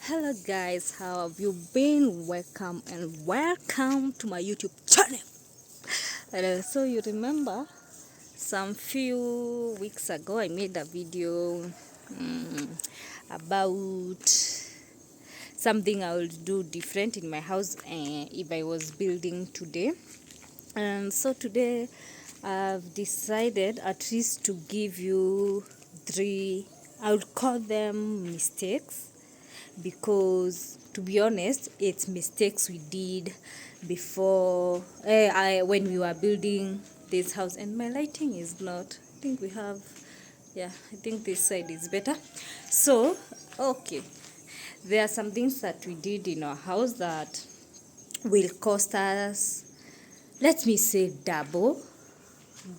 Hello guys, how have you been? Welcome to my YouTube channel. So you remember some few weeks ago I made a video about something I would do different in my house if I was building today. And so today I've decided at least to give you three, I would call them mistakes, because to be honest it's mistakes we did before when we were building this house. And my lighting is not, I think we have, yeah, I think this side is better. So okay, there are some things that we did in our house that will cost us, let me say, double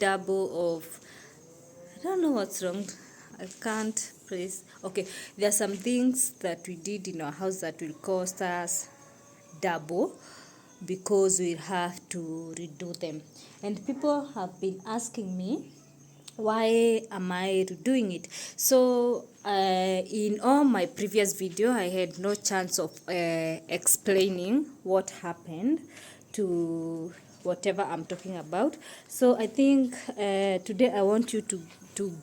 of, I don't know what's wrong. I can't place. Okay, there are some things that we did in our house that will cost us double because we'll have to redo them. And people have been asking me, why am I doing it? So in all my previous video, I had no chance of explaining what happened to whatever I'm talking about. So I think today I want you to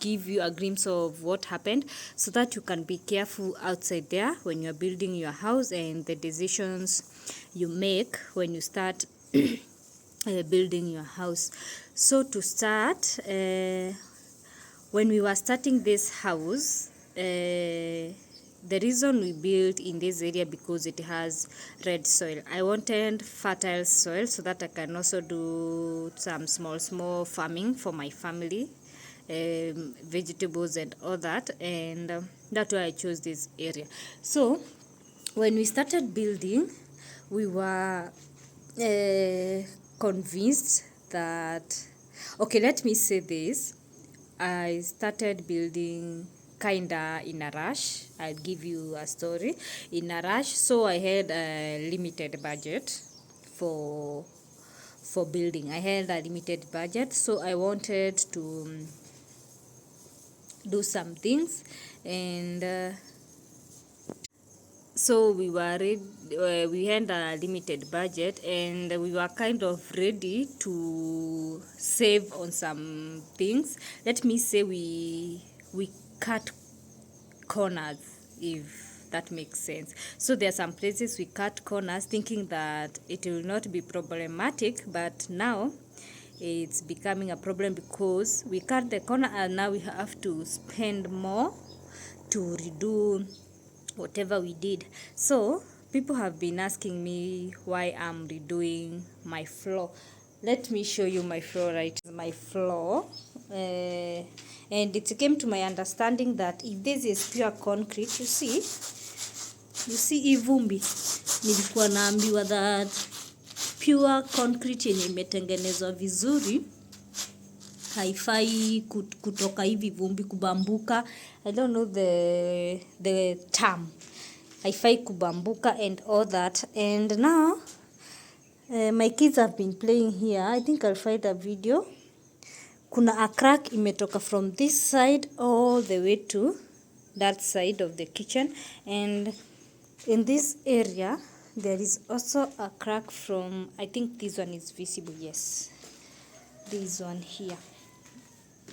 give you a glimpse of what happened, so that you can be careful outside there when you're building your house and the decisions you make when you start building your house. So to start, when we were starting this house, the reason we built in this area because it has red soil. I wanted fertile soil so that I can also do some small farming for my family, vegetables and all that, and that's why I chose this area. So when we started building, we were convinced that, okay, let me say this, I started building kinda in a rush. I'll give you a story. In a rush, so I had a limited budget for building. I had a limited budget, so I wanted to do some things, and so we were ready, we had a limited budget, and we were kind of ready to save on some things. Let me say we cut corners, if that makes sense. So there are some places we cut corners thinking that it will not be problematic, but now it's becoming a problem because we cut the corner and now we have to spend more to redo whatever we did. So people have been asking me why I'm redoing my floor. Let me show you my floor. Right, my floor, and it came to my understanding that if this is pure concrete, you see ivumbi, nilikuwa naambiwa that pure concrete yenye imetengenezwa vizuri haifai kutoka hivi vumbi, kubambuka. I don't know the term. Haifai kubambuka and all that. And now my kids have been playing here. I think I'll find a video. Kuna a crack imetoka from this side all the way to that side of the kitchen, and in this area there is also a crack from, I think this one is visible, yes, this one here.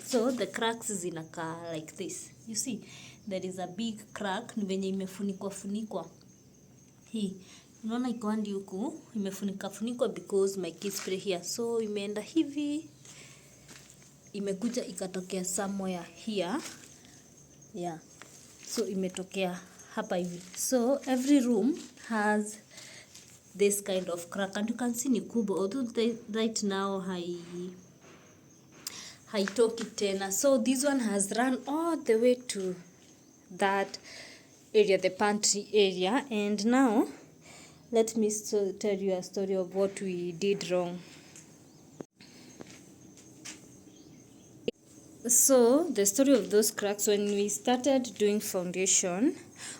So the cracks zinakaa like this. You see, there is a big crack, ni venye imefunikwa. Hii, unaona iko hadi huku, imefunikwa because my kids play here. So imeenda hivi, imekuja ikatokea somewhere here. Yeah. So imetokea hapa hivi. So every room has this kind of crack, and you can see ni kubwa, although right now haitoki tena. So this one has run all the way to that area, the pantry area. And now let me tell you a story of what we did wrong. So the story of those cracks, when we started doing foundation,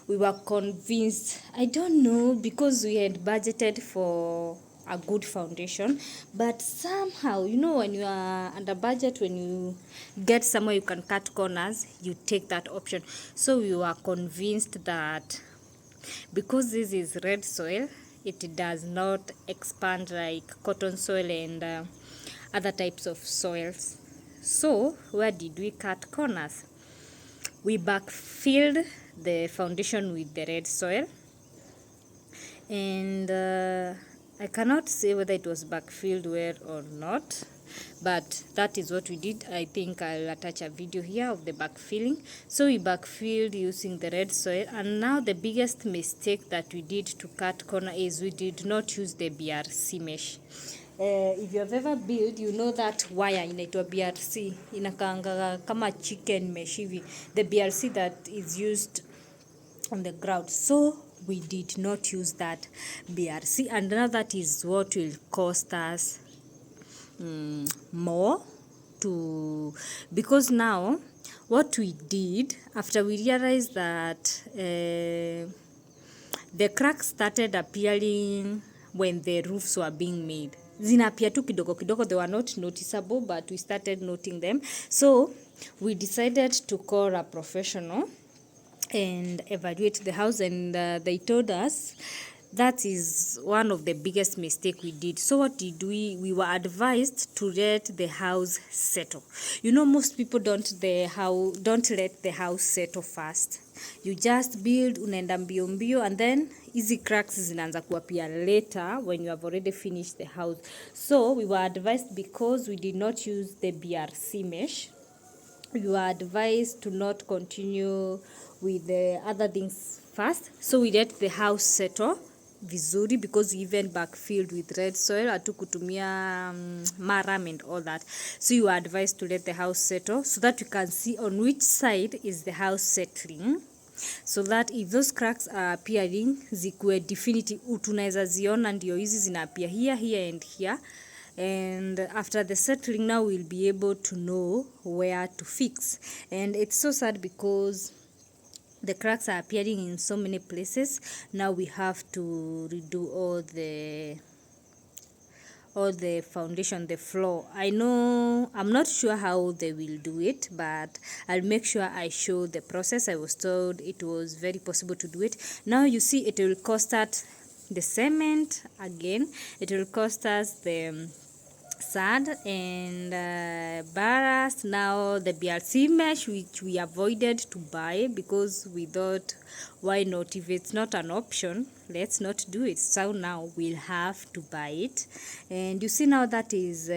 we were convinced, I don't know, because we had budgeted for a good foundation, but somehow, you know, when you are under budget, when you get somewhere you can cut corners, you take that option. So we were convinced that because this is red soil, it does not expand like cotton soil and other types of soils. So where did we cut corners? We backfilled the foundation with the red soil, and I cannot say whether it was backfilled well or not, but that is what we did. I think I'll attach a video here of the backfilling. So we backfilled using the red soil, and now the biggest mistake that we did to cut corner is we did not use the BRC mesh. If you have ever built, you know that wire inaitwa BRC inakaanga kama chicken mesh hivi, the BRC that is used on the ground. So we did not use that BRC, and now that is what will cost us more to, because now what we did after we realized that the cracks started appearing when the roofs were being made. Zinapia tu kidogo kidogo, they were not noticeable, but we started noting them. So we decided to call a professional and evaluate the house, and they told us that is one of the biggest mistake we did. So what did we were advised to let the house settle. You know, most people don't let the house settle fast. You just build, unaenda mbio mbio, and then easy cracks zinaanza kuapia later when you have already finished the house. So we were advised, because we did not use the BRC mesh, we were advised to not continue with the other things first. So we let the house settle vizuri, because we even backfilled with red soil, hatukutumia maram and all that. So you are advised to let the house settle so that you can see on which side is the house settling, so that if those cracks are appearing zikuwe definitive, tunaweza ziona ndio hizi zinaapia here and here. And after the settling, now we'll be able to know where to fix. And it's so sad because the cracks are appearing in so many places. Now we have to redo all the foundation, the floor. I know, I'm not sure how they will do it, but I'll make sure I show the process. I was told it was very possible to do it. Now you see, it will cost us the cement again, it will cost us the sand and ballast. Now the BRC mesh, which we avoided to buy because we thought, why not? If it's not an option, let's not do it. So now we'll have to buy it. And you see, now that is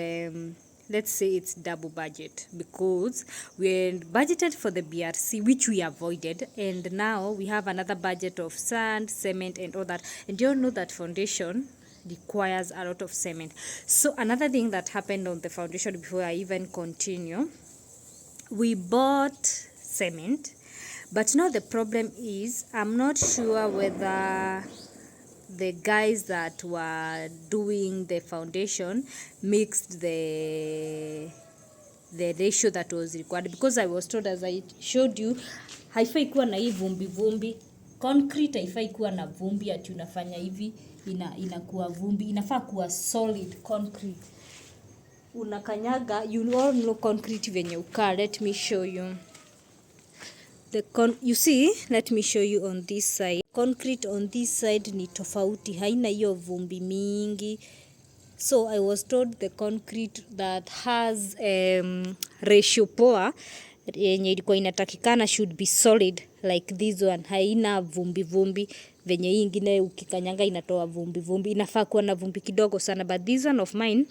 let's say it's double budget, because we budgeted for the BRC, which we avoided, and now we have another budget of sand, cement and all that. And you all know that foundation requires a lot of cement. So another thing that happened on the foundation, before I even continue, we bought cement, but now the problem is, I'm not sure whether the guys that were doing the foundation mixed the ratio that was required, because I was told, as I showed you, haifai kuwa na hii vumbi vumbi. Concrete haifai kuwa na vumbi ati unafanya hivi inakuwa vumbi. Inafaa kuwa solid concrete. Unakanyaga, you all know concrete venye ukaa. Let me show you. You see, let me show you on this side. Concrete on this side ni tofauti, haina hiyo vumbi mingi. So I was told the concrete that has ratio poa yenye ilikuwa inatakikana should be solid like this one, haina vumbi vumbi venye hii ingine ukikanyanga inatoa vumbi vumbi. Inafaa kuwa na vumbi kidogo sana, but this one of mine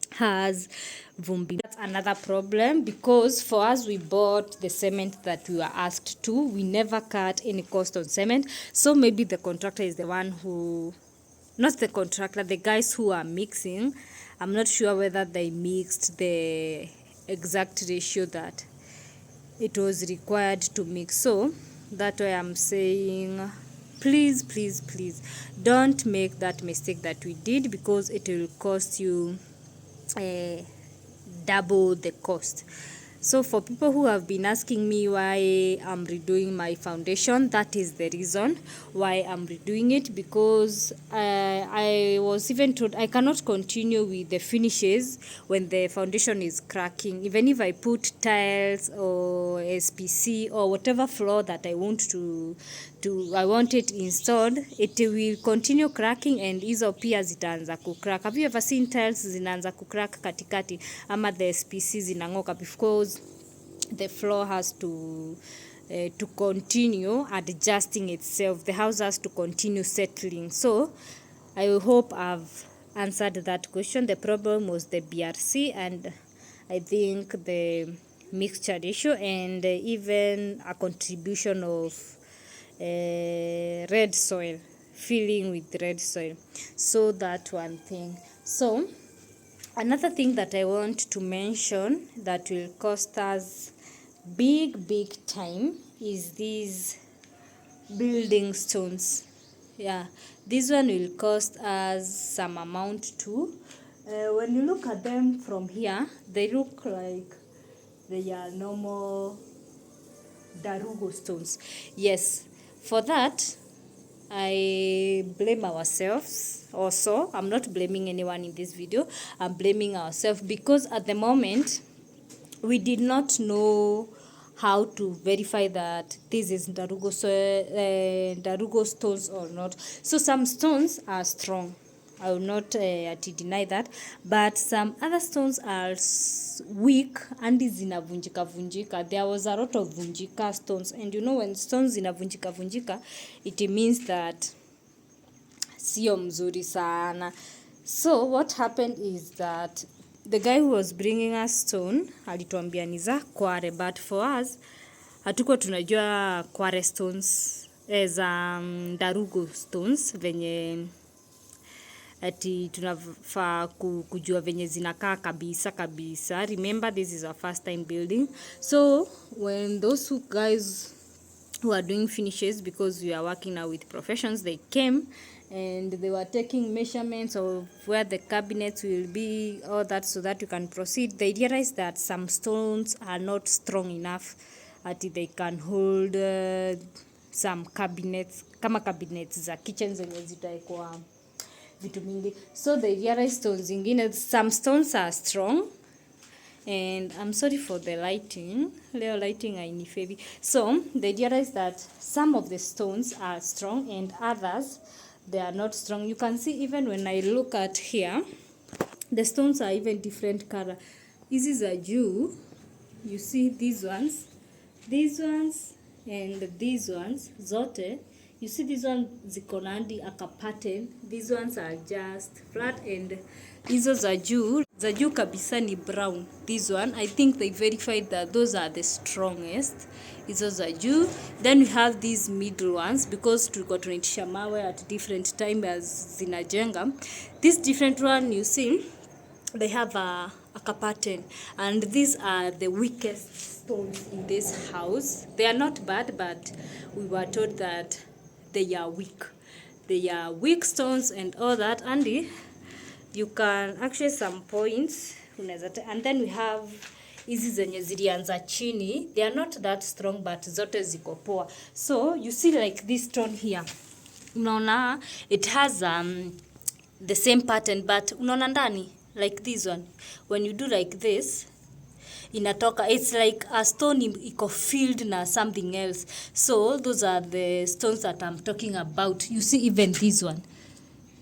has vumbi. That's another problem, because for us, we bought the cement that we were asked to. We never cut any cost on cement. So maybe the contractor is the one who, not the contractor, the guys who are mixing, I'm not sure whether they mixed the exact ratio that it was required to mix. So that's why I'm saying, please, please, please don't make that mistake that we did, because it will cost you double the cost. So for people who have been asking me why I'm redoing my foundation, that is the reason why I'm redoing it, because I was even told I cannot continue with the finishes when the foundation is cracking. Even if I put tiles or SPC or whatever floor that I want I want it installed, it will continue cracking and hizo pia zitaanza kucrack. Have you ever seen tiles zinaanza kucrack katikati ama the SPC zinangoka? Because the floor has to continue adjusting itself. The house has to continue settling. So I hope I've answered that question. The problem was the BRC and I think the mixture issue and even a contribution of red soil, filling with red soil. So that one thing. So another thing that I want to mention that will cost us big time is these building stones. Yeah, this one will cost us some amount too. When you look at them from here, they look like they are normal Darugo stones. Yes, for that I blame ourselves also. I'm not blaming anyone in this video. I'm blaming ourselves because at the moment we did not know how to verify that this is Darugo stones or not. So some stones are strong, I will not deny that, but some other stones are weak and zinavunjika. There was a lot of vunjika stones, and you know when stones zinavunjika, it means that sio mzuri sana. So what happened is that the guy who was bringing us stone alituambia ni za Kware, but for us hatuko tunajua Kware stones za Darugo stones venye ati tunafaa kujua venye zinakaa kabisa. Remember, this is our first time building. So when those guys who are doing finishes, because we are working now with professions, they came and they were taking measurements of where the cabinets will be, all that, so that you can proceed. They realized that some stones are not strong enough that they can hold some cabinets, kama cabinets za kitchen zenye zitaekwa vitu mingi. So they realized stones zingine, some stones are strong, and I'm sorry for the lighting, leo lighting hainifevi. So they realized that some of the stones are strong and others they are not strong. You can see even when I look at here, the stones are even different color. This is a juu, you see these ones and these ones zote, you see these ones ziko na aka pattern, these ones are just flat, and hizo za juu kabisa ni brown. This one I think they verified that those are the strongest, hizo za juu. Then we have these middle ones, because tulikuwa tunaitisha mawe at different time as zinajenga. This different one, you see they have a pattern, and these are the weakest stones in this house. They are not bad, but we were told that they are weak stones and all that. And you can actually some points, and then we have hizi zenye zilianza chini. They are not that strong, but zote ziko poa. So you see like this stone here, unaona it has the same pattern, but unaona ndani like this one, when you do like this inatoka, it's like a stone iko filled na something else. So those are the stones that I'm talking about. You see even this one,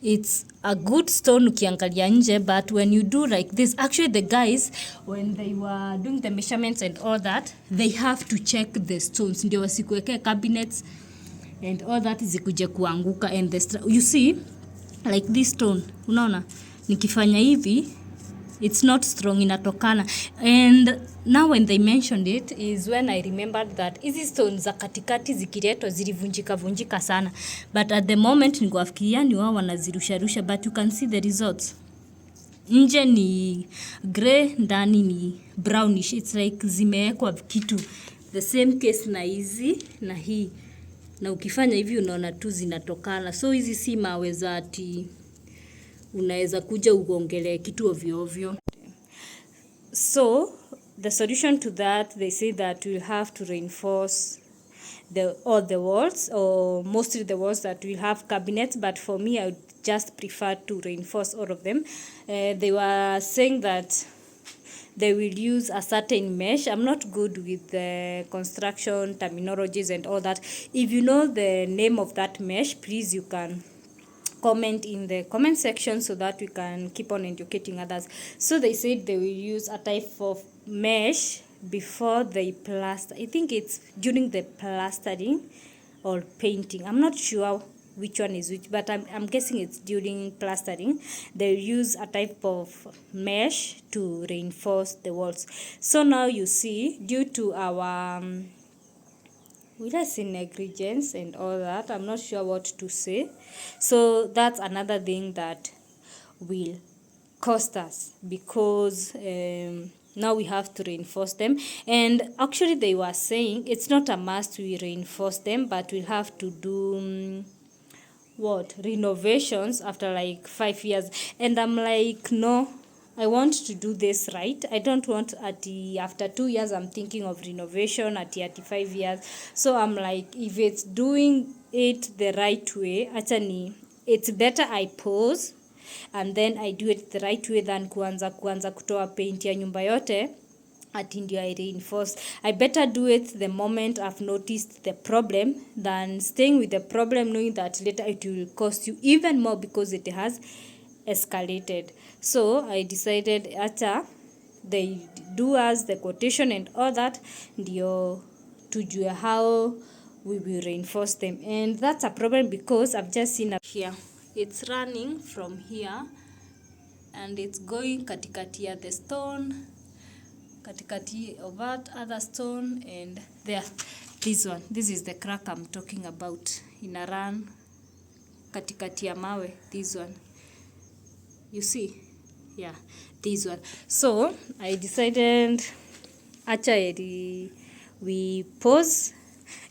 it's a good stone ukiangalia nje, but when you do like this, actually the guys when they were doing the measurements and all that, they have to check the stones ndio wasikuweke cabinets and all that zikuje kuanguka. And you see like this stone, unaona nikifanya hivi it's not strong, inatokana. And now when they mentioned it is when I remembered that hizi stones za katikati zikiletwa zilivunjika sana, but at the moment nikuafikiria ni wao wanazirusha, but you can see the results. Nje ni grey, ndani ni brownish, it's like zimewekwa kitu. The same case na hizi na hii, na ukifanya hivi unaona tu zinatokana. So hizi si mawe za ati unaweza kuja ugongelee kitu ovyo. So the solution to that, they say that we'll have to reinforce all the walls, or mostly the walls that will have cabinets, but for me I would just prefer to reinforce all of them. They were saying that they will use a certain mesh. I'm not good with the construction terminologies and all that. If you know the name of that mesh, please you can comment in the comment section so that we can keep on educating others. So they said they will use a type of mesh before they plaster. I think it's during the plastering or painting. I'm not sure which one is which, but I'm guessing it's during plastering. They use a type of mesh to reinforce the walls. So now you see, due to our we just see negligence and all that, I'm not sure what to say. So that's another thing that will cost us, because now we have to reinforce them. And actually they were saying it's not a must we reinforce them, but we'll have to do renovations after like 5 years. And I'm like, no, I want to do this right. I don't want after 2 years I'm thinking of renovation at 5 years. So I'm like, if it's doing it the right way, actually it's better I pause and then I do it the right way than kuanza kutoa paint ya nyumba yote ati ndio I reinforce. I better do it the moment I've noticed the problem than staying with the problem knowing that later it will cost you even more because it has escalated. So I decided acha they do us the quotation and all that, ndio tujue how we will reinforce them. And that's a problem because I've just seen up here, it's running from here and it's going katikati ya the stone, katikati of that other stone, and there, this one, this is the crack I'm talking about. In a run katikati ya mawe, this one, you see, yeah, this one. So I decided actually we pause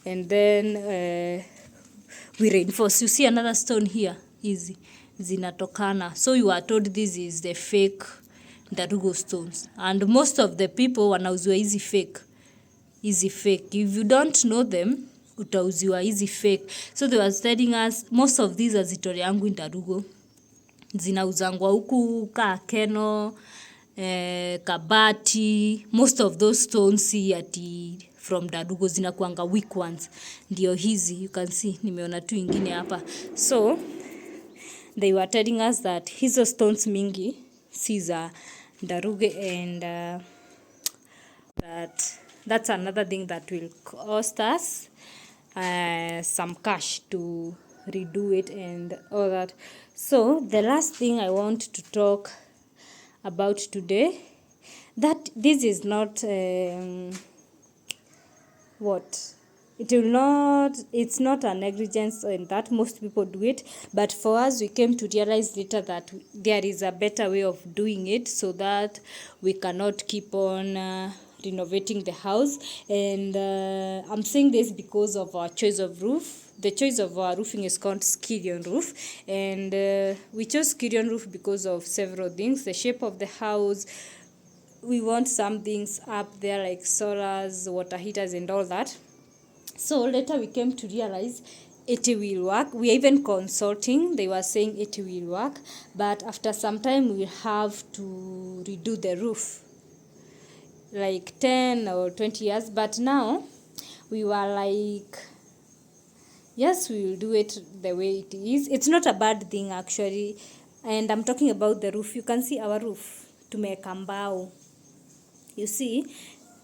and then we reinforce. You see another stone here, easy zinatokana. So you are told this is the fake Ndarugo stones, and most of the people wanauziwa hizi fake. If you don't know them, utauziwa hizi fake. So they were telling us most of these azitori yangu Ndarugo zinauzangwa huku Keno, Kabati. Most of those stones see ati from Ndarugo zinakuanga weak ones. Ndio hizi, you can see nimeona tu ingine hapa. So they were telling us that hizo stones mingi si za Ndaruge, and that's another thing that will cost us some cash to redo it and all that. So the last thing I want to talk about today, that this is not it's not a negligence, and that most people do it, but for us we came to realize later that there is a better way of doing it so that we cannot keep on renovating the house. And I'm saying this because of our choice of roof. The choice of our roofing is called Skirion roof, and we chose Skirion roof because of several things. The shape of the house, we want some things up there like solars, water heaters and all that. So later we came to realize it will work. We are even consulting. They were saying it will work, but after some time we have to redo the roof, like 10 or 20 years. But now we were like, yes, we will do it the way it is. It's not a bad thing actually. And I'm talking about the roof. You can see our roof. Tumeweka mbao. You see,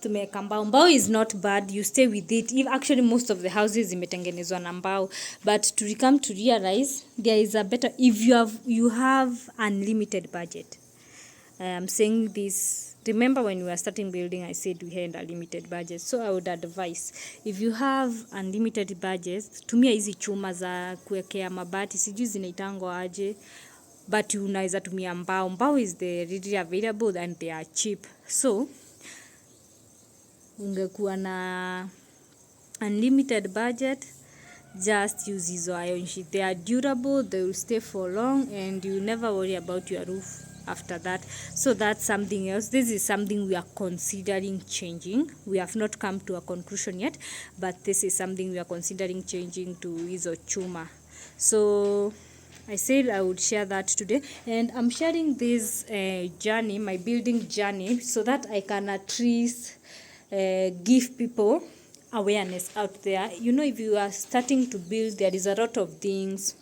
tumeweka mbao. Mbao is not bad. You stay with it. If actually most of the houses imetengenezwa na mbao, but to come to realize there is a better, if you have unlimited budget. I'm saying this. Remember when we were starting building, I said we had a limited budget. So I would advise, if you have unlimited budget, tumia hizi chuma za kuwekea mabati, sijui zinaitangwa aje, but unaweza tumia mbao. Mbao is the readily available and they are cheap. So ungekuwa na unlimited budget, just use hizo iron sheet. They are durable, they will stay for long, and you never worry about your roof after that. So that's something else. This is something we are considering changing. We have not come to a conclusion yet, but this is something we are considering changing to hizo chuma. So I said I would share that today, and I'm sharing this journey, my building journey, so that I can at least give people awareness out there. You know, if you are starting to build, there is a lot of things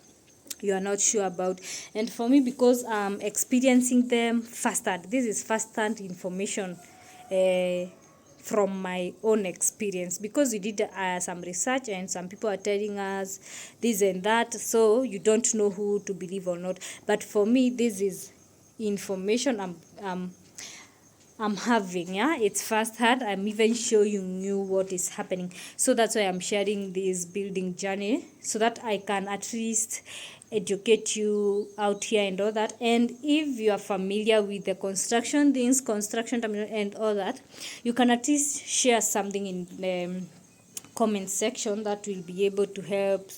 you are not sure about, and for me, because I'm experiencing them firsthand, this is firsthand information from my own experience, because we did some research and some people are telling us this and that, so you don't know who to believe or not. But for me, this is information I'm having, yeah, it's first hand. I'm even showing you what is happening. So that's why I'm sharing this building journey, so that I can at least educate you out here and all that. And if you are familiar with the construction things, construction terminal and all that, you can at least share something in the comment section that will be able to help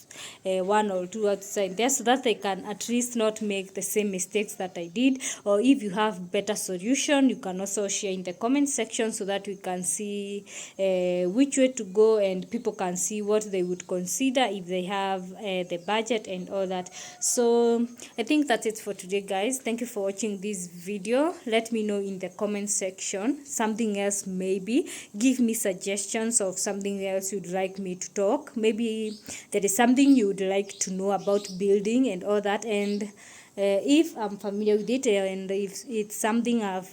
one or two outside there, so that they can at least not make the same mistakes that I did. Or if you have better solution, you can also share in the comment section, so that we can see which way to go, and people can see what they would consider if they have the budget and all that. So I think that's it for today, guys. Thank you for watching this video. Let me know in the comment section something else, maybe give me suggestions of something else you'd like me to talk. Maybe there is something you would like to know about building and all that, and if I'm familiar with it, and if it's something I've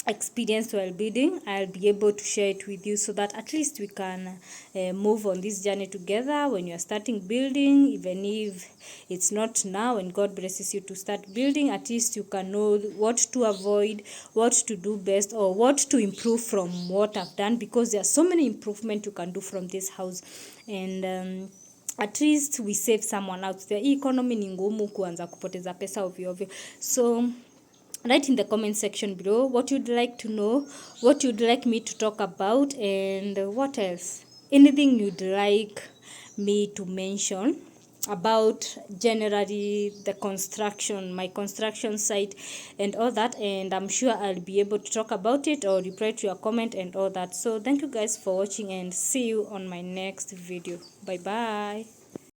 experienced while building, I'll be able to share it with you, so that at least we can move on this journey together. When you're starting building, even if it's not now and God blesses you to start building, at least you can know what to avoid, what to do best, or what to improve from what I've done, because there are so many improvements you can do from this house. And at least we save someone out there. Hii economy ni ngumu kuanza kupoteza pesa ovyo ovyo. So write in the comment section below what you'd like to know, what you'd like me to talk about, and what else, anything you'd like me to mention about generally the construction, my construction site and all that. And I'm sure I'll be able to talk about it or reply to your comment and all that. So thank you guys for watching, and see you on my next video. Bye bye.